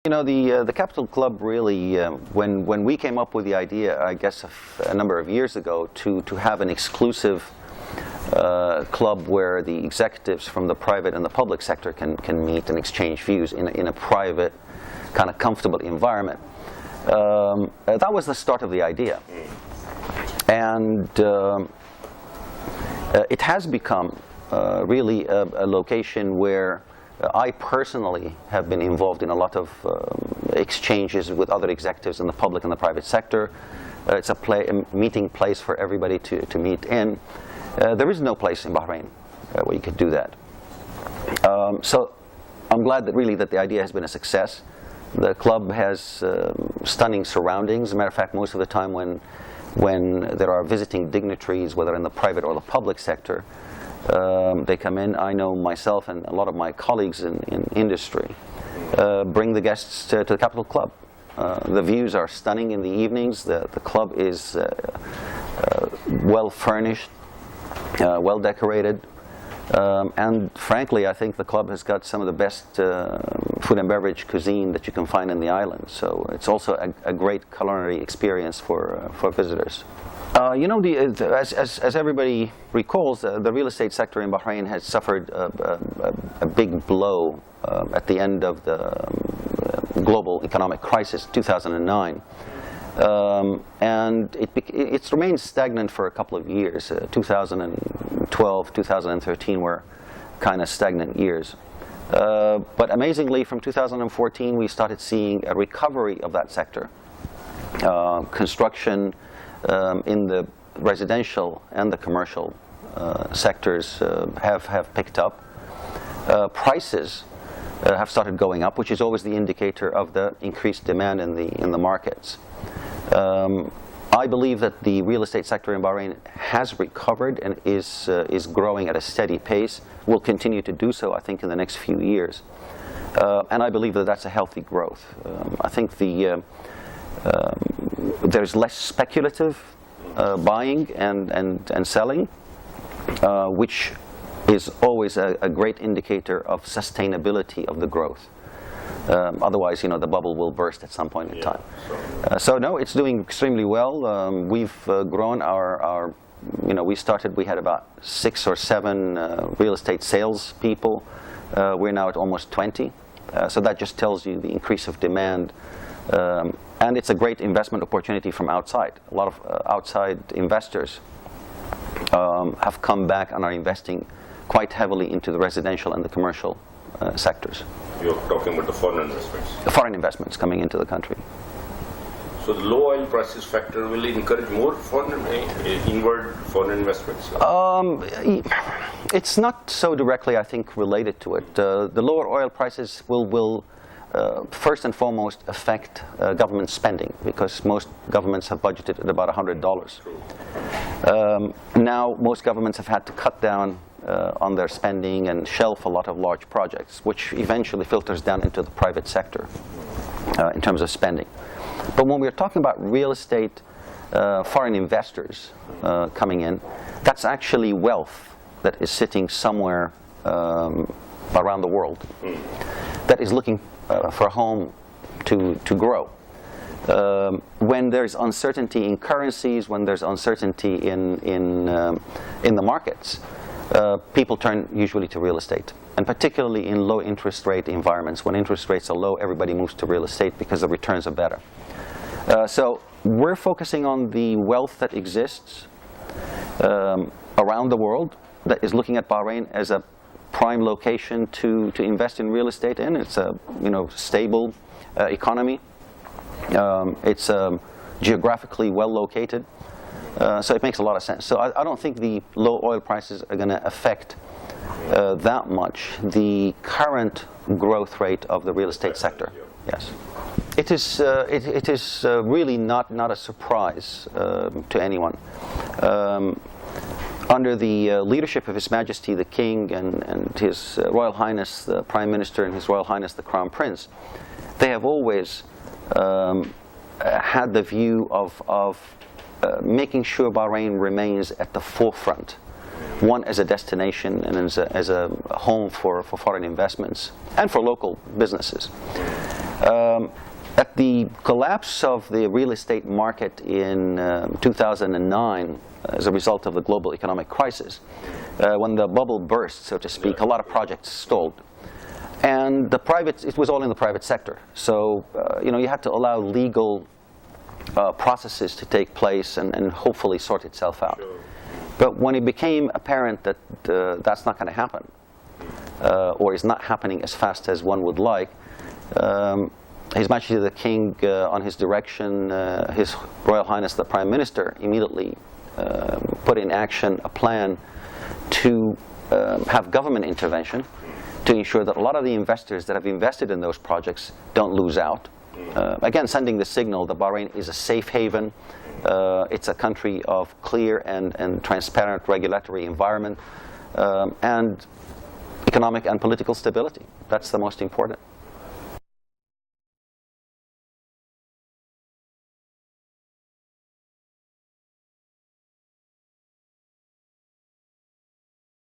the Capital Club really, when we came up with the idea, I guess a number of years ago, to have an exclusive club where the executives from the private and the public sector can meet and exchange views in a private, kind of comfortable environment. That was the start of the idea. And it has become really a location where I personally have been involved in a lot of exchanges with other executives in the public and the private sector. It's a meeting place for everybody to meet in. There is no place in Bahrain where you could do that. So I'm glad that the idea has been a success. The club has stunning surroundings. As a matter of fact, most of the time when there are visiting dignitaries, whether in the private or the public sector, they come in. I know myself and a lot of my colleagues in industry bring the guests to the Capital Club. The views are stunning in the evenings. The club is well furnished, well decorated, and frankly, I think the club has got some of the best food and beverage cuisine that you can find in the island. So it's also a great culinary experience for visitors. As everybody recalls, the real estate sector in Bahrain has suffered a big blow at the end of the global economic crisis, 2009. And it's remained stagnant for a couple of years. 2012, 2013 were kind of stagnant years. But amazingly, from 2014, we started seeing a recovery of that sector. Construction in the residential and the commercial sectors have picked up. Prices have started going up, which is always the indicator of the increased demand in the markets. I believe that the real estate sector in Bahrain has recovered and is growing at a steady pace. Will continue to do so, I think, in the next few years. And I believe that that's a healthy growth. I think there's less speculative buying and selling, which is always a great indicator of sustainability of the growth. Otherwise, the bubble will burst at some point in time. So no, it's doing extremely well. We've grown our we had about 6 or 7 real estate sales people. We're now at almost 20. So that just tells you the increase of demand. And it's a great investment opportunity from outside. A lot of outside investors have come back and are investing quite heavily into the residential and the commercial sectors. You're talking about the foreign investments? The foreign investments coming into the country. So the low oil prices factor will encourage more inward foreign investments? It's not so directly, I think, related to it. The lower oil prices will first and foremost affect government spending, because most governments have budgeted at about $100. Now most governments have had to cut down on their spending and shelf a lot of large projects, which eventually filters down into the private sector in terms of spending. But when we're talking about real estate, foreign investors coming in, that's actually wealth that is sitting somewhere around the world that is looking for a home to grow. When there's uncertainty in currencies, when there's uncertainty in the markets, people turn usually to real estate, and particularly in low interest rate environments. When interest rates are low, everybody moves to real estate because the returns are better. So we're focusing on the wealth that exists around the world that is looking at Bahrain as a prime location to invest in real estate in. It's a stable economy. It's geographically well located. So it makes a lot of sense. So I don't think the low oil prices are going to affect that much the current growth rate of the real estate sector. Yes. It is really not a surprise to anyone. Under the leadership of His Majesty the King and His Royal Highness the Prime Minister and His Royal Highness the Crown Prince, they have always had the view of making sure Bahrain remains at the forefront, one as a destination and as a home for foreign investments and for local businesses. At the collapse of the real estate market in 2009, as a result of the global economic crisis, when the bubble burst, so to speak, a lot of projects stalled. And it was all in the private sector. So, you had to allow legal processes to take place and hopefully sort itself out. Sure. But when it became apparent that that's not going to happen, or is not happening as fast as one would like, His Majesty the King, on his direction, His Royal Highness the Prime Minister, immediately put in action a plan to have government intervention to ensure that a lot of the investors that have invested in those projects don't lose out. Again, sending the signal that Bahrain is a safe haven. It's a country of clear and transparent regulatory environment, and economic and political stability. That's the most important.